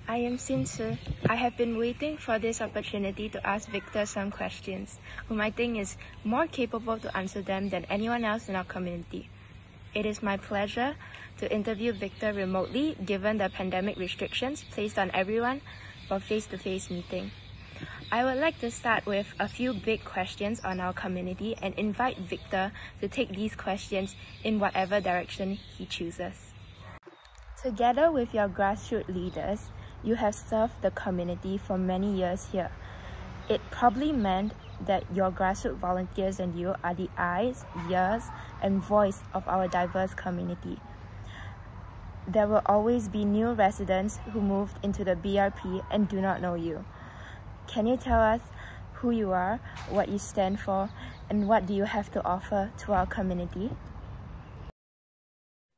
I am Xin Ci. I have been waiting for this opportunity to ask Victor some questions, whom I think is more capable to answer them than anyone else in our community. It is my pleasure to interview Victor remotely given the pandemic restrictions placed on everyone for face-to-face meeting. I would like to start with a few big questions on our community and invite Victor to take these questions in whatever direction he chooses. Together with your grassroots leaders, you have served the community for many years here. It probably meant that your grassroots volunteers and you are the eyes, ears, and voice of our diverse community. There will always be new residents who moved into the BRP and do not know you. Can you tell us who you are, what you stand for, and what do you have to offer to our community?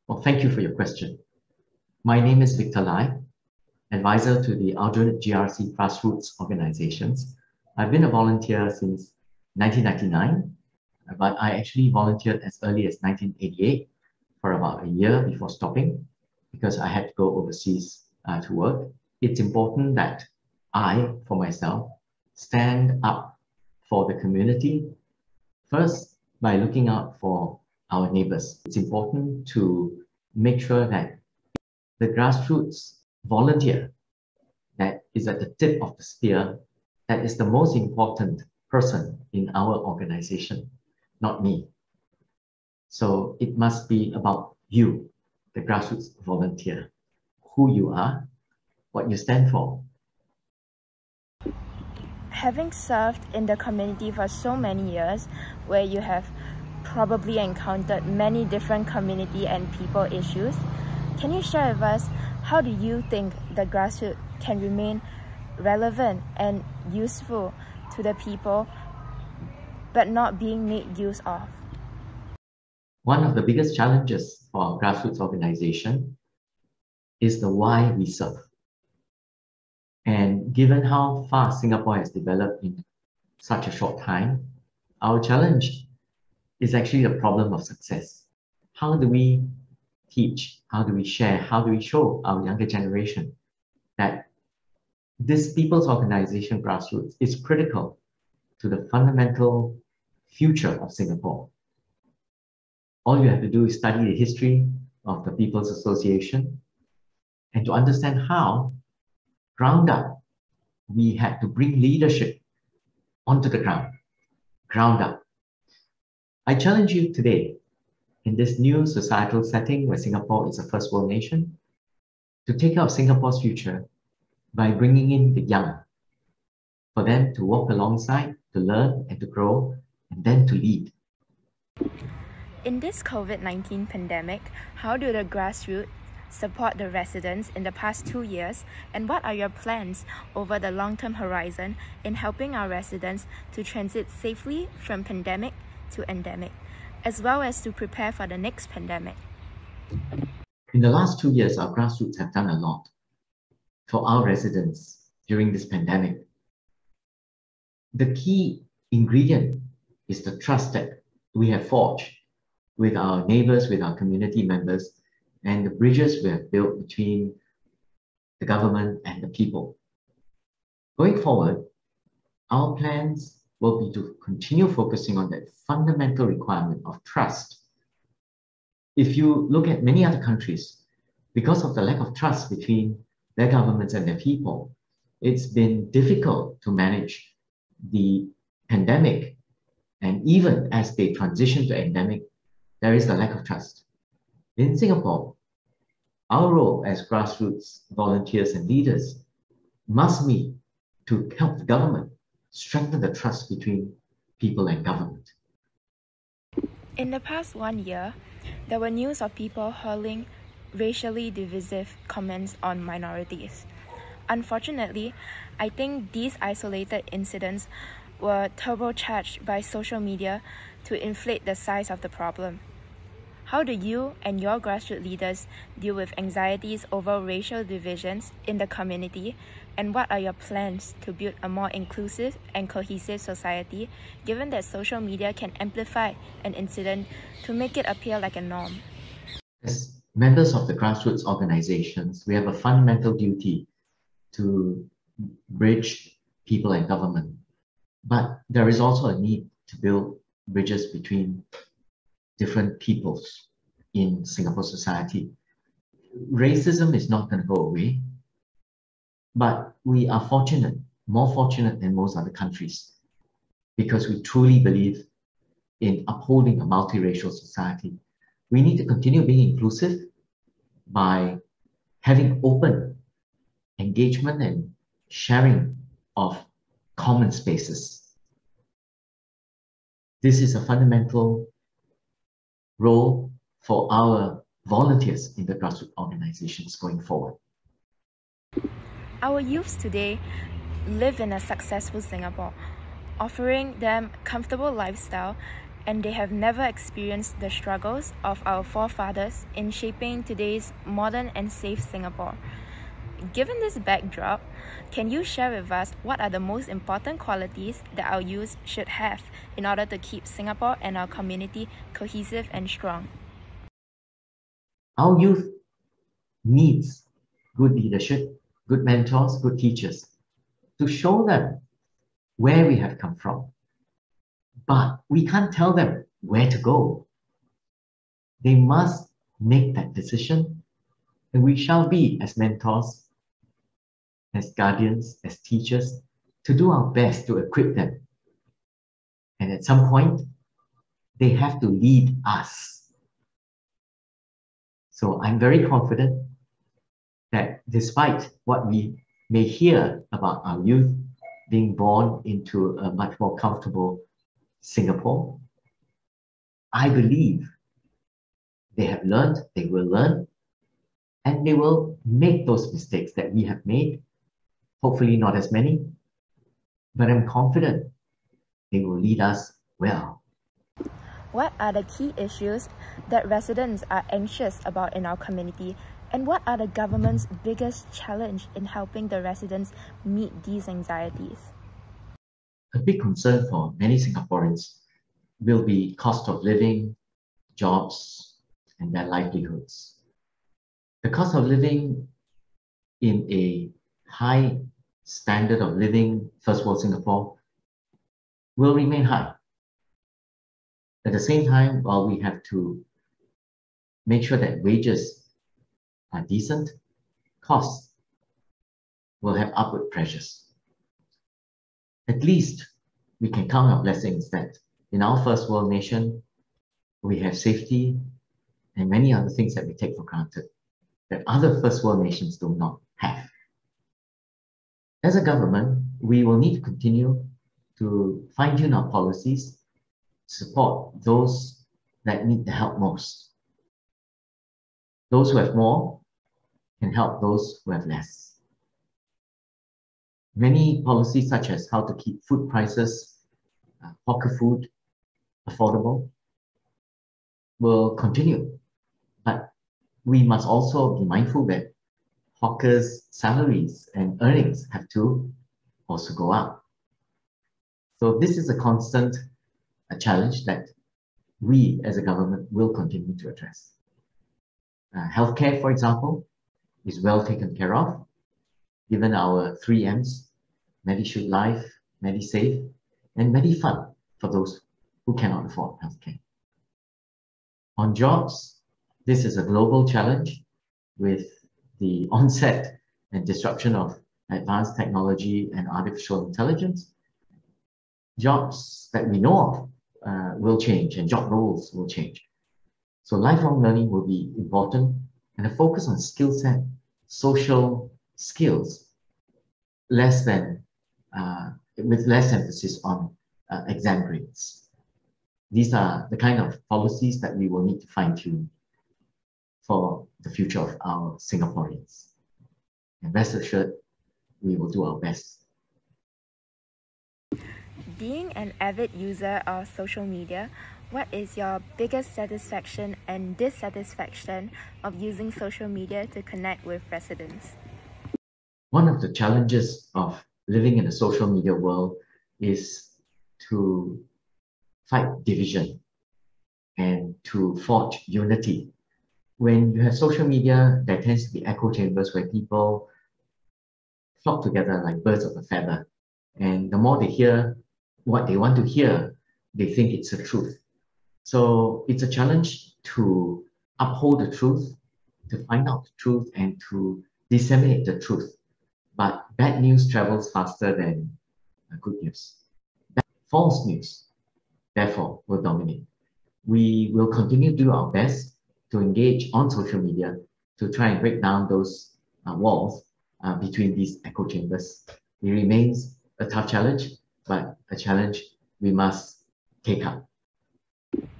Well, thank you for your question. My name is Victor Lye, advisor to the Aljunied GRC Grassroots Organisations. I've been a volunteer since 1999, but I actually volunteered as early as 1988 for about a year before stopping because I had to go overseas to work. It's important that I, for myself, stand up for the community, first by looking out for our neighbours. It's important to make sure that the grassroots volunteer that is at the tip of the spear, that is the most important person in our organization, not me. So it must be about you, the grassroots volunteer, who you are, what you stand for. Having served in the community for so many years, where you have probably encountered many different community and people issues, can you share with us how do you think the grassroots can remain relevant and useful to the people but not being made use of? One of the biggest challenges for our grassroots organization is the why we serve. And given how fast Singapore has developed in such a short time, our challenge is actually the problem of success. How do we teach? How do we share? How do we show our younger generation that this people's organization, grassroots, is critical to the fundamental future of Singapore? All you have to do is study the history of the People's Association and to understand how, ground up, we had to bring leadership onto the ground up. I challenge you today, in this new societal setting where Singapore is a first world nation, to take care of Singapore's future by bringing in the young, for them to walk alongside, to learn and to grow, and then to lead. In this COVID-19 pandemic, how do the grassroots support the residents in the past 2 years, and what are your plans over the long-term horizon in helping our residents to transit safely from pandemic to endemic, as well as to prepare for the next pandemic? In the last 2 years, our grassroots have done a lot for our residents during this pandemic. The key ingredient is the trust that we have forged with our neighbours, with our community members, and the bridges we have built between the government and the people. Going forward, our plans will be to continue focusing on that fundamental requirement of trust. If you look at many other countries, because of the lack of trust between their governments and their people, it's been difficult to manage the pandemic. And even as they transition to endemic, there is a lack of trust. In Singapore, our role as grassroots volunteers and leaders must be to help the government strengthen the trust between people and government. In the past 1 year, there were news of people hurling racially divisive comments on minorities. Unfortunately, I think these isolated incidents were turbocharged by social media to inflate the size of the problem. How do you and your grassroots leaders deal with anxieties over racial divisions in the community, and what are your plans to build a more inclusive and cohesive society, given that social media can amplify an incident to make it appear like a norm? As members of the grassroots organizations, we have a fundamental duty to bridge people and government. But there is also a need to build bridges between different peoples in Singapore society. Racism is not going to go away, but we are fortunate, more fortunate than most other countries, because we truly believe in upholding a multiracial society. We need to continue being inclusive by having open engagement and sharing of common spaces. This is a fundamental role for our volunteers in the grassroots organizations going forward. Our youths today live in a successful Singapore, offering them comfortable lifestyle, and they have never experienced the struggles of our forefathers in shaping today's modern and safe Singapore. Given this backdrop, can you share with us what are the most important qualities that our youth should have in order to keep Singapore and our community cohesive and strong? Our youth needs good leadership, good mentors, good teachers to show them where we have come from. But we can't tell them where to go. They must make that decision, and we shall be, as mentors, as guardians, as teachers, to do our best to equip them. And at some point, they have to lead us. So I'm very confident that despite what we may hear about our youth being born into a much more comfortable Singapore, I believe they have learned, they will learn, and they will make those mistakes that we have made. Hopefully not as many, but I'm confident they will lead us well. What are the key issues that residents are anxious about in our community, and what are the government's biggest challenge in helping the residents meet these anxieties? A big concern for many Singaporeans will be cost of living, jobs, and their livelihoods. The cost of living in a high standard of living, first world Singapore, will remain high. At the same time, while we have to make sure that wages are decent, costs will have upward pressures. At least we can count our blessings that in our first world nation, we have safety and many other things that we take for granted that other first world nations do not have. As a government, we will need to continue to fine-tune our policies, support those that need the help most. Those who have more can help those who have less. Many policies such as how to keep food prices, hawker food, affordable will continue. But we must also be mindful that hawkers' salaries and earnings have to also go up. So this is a constant challenge that we as a government will continue to address. Healthcare, for example, is well taken care of, given our 3 M's, MediShield Life, MediSave, and MediFund for those who cannot afford healthcare. On jobs, this is a global challenge with the onset and disruption of advanced technology and artificial intelligence. Jobs that we know of will change and job roles will change. So lifelong learning will be important, and a focus on skill set, social skills, with less emphasis on exam grades. These are the kind of policies that we will need to fine-tune for the future of our Singaporeans. And rest assured, we will do our best. Being an avid user of social media, what is your biggest satisfaction and dissatisfaction of using social media to connect with residents? One of the challenges of living in a social media world is to fight division and to forge unity. When you have social media, there tends to be echo chambers where people flock together like birds of a feather. And the more they hear what they want to hear, they think it's the truth. So it's a challenge to uphold the truth, to find out the truth, and to disseminate the truth. But bad news travels faster than good news. False news, therefore, will dominate. We will continue to do our best to engage on social media to try and break down those walls between these echo chambers. It remains a tough challenge, but a challenge we must take up.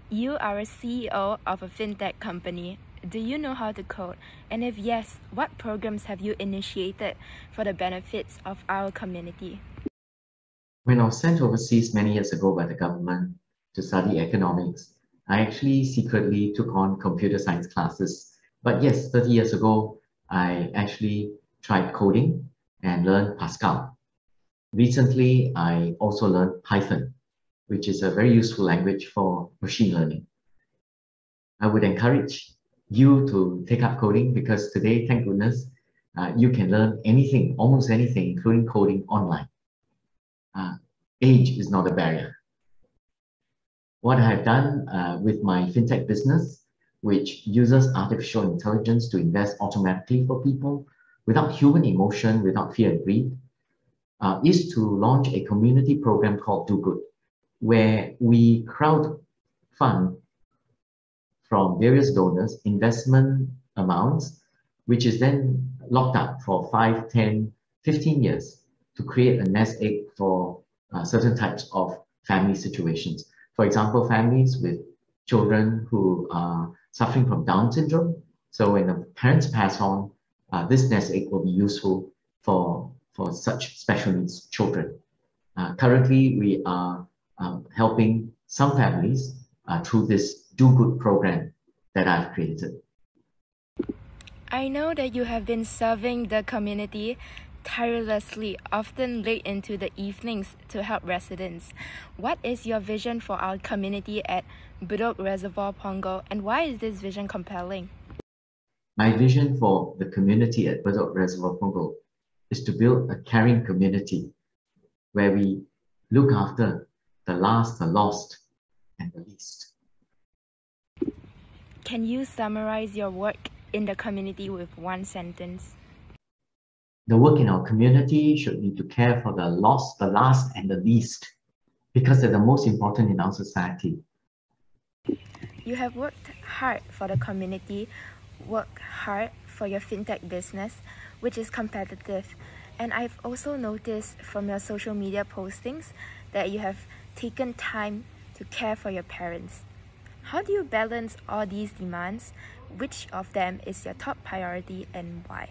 You are a CEO of a fintech company. Do you know how to code? And if yes, what programs have you initiated for the benefits of our community? When I was sent overseas many years ago by the government to study economics, I actually secretly took on computer science classes. But yes, 30 years ago, I actually tried coding and learned Pascal. Recently, I also learned Python, which is a very useful language for machine learning. I would encourage you to take up coding because today, thank goodness, you can learn anything, almost anything, including coding online. Age is not a barrier. What I have done with my fintech business, which uses artificial intelligence to invest automatically for people without human emotion, without fear and greed, is to launch a community program called Do Good, where we crowd fund from various donors investment amounts, which is then locked up for 5, 10, 15 years to create a nest egg for certain types of family situations. For example, families with children who are suffering from Down syndrome. So when the parents pass on, this nest egg will be useful for such special needs children. Currently, we are helping some families through this Do Good program that I've created. I know that you have been serving the community tirelessly, often late into the evenings to help residents. What is your vision for our community at Bedok Reservoir Punggol, and why is this vision compelling? My vision for the community at Bedok Reservoir Punggol is to build a caring community where we look after the last, the lost, and the least. Can you summarize your work in the community with one sentence? The work in our community should be to care for the lost, the last, and the least, because they're the most important in our society. You have worked hard for the community, worked hard for your fintech business, which is competitive. And I've also noticed from your social media postings that you have taken time to care for your parents. How do you balance all these demands? Which of them is your top priority and why?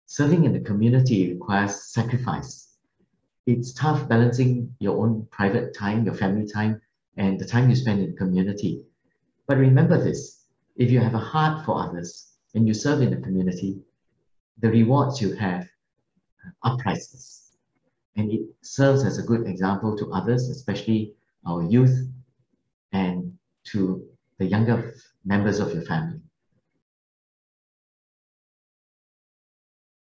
Serving in the community requires sacrifice. It's tough balancing your own private time, your family time, and the time you spend in the community. But remember this, if you have a heart for others and you serve in the community, the rewards you have are priceless. And it serves as a good example to others, especially our youth and to the younger members of your family.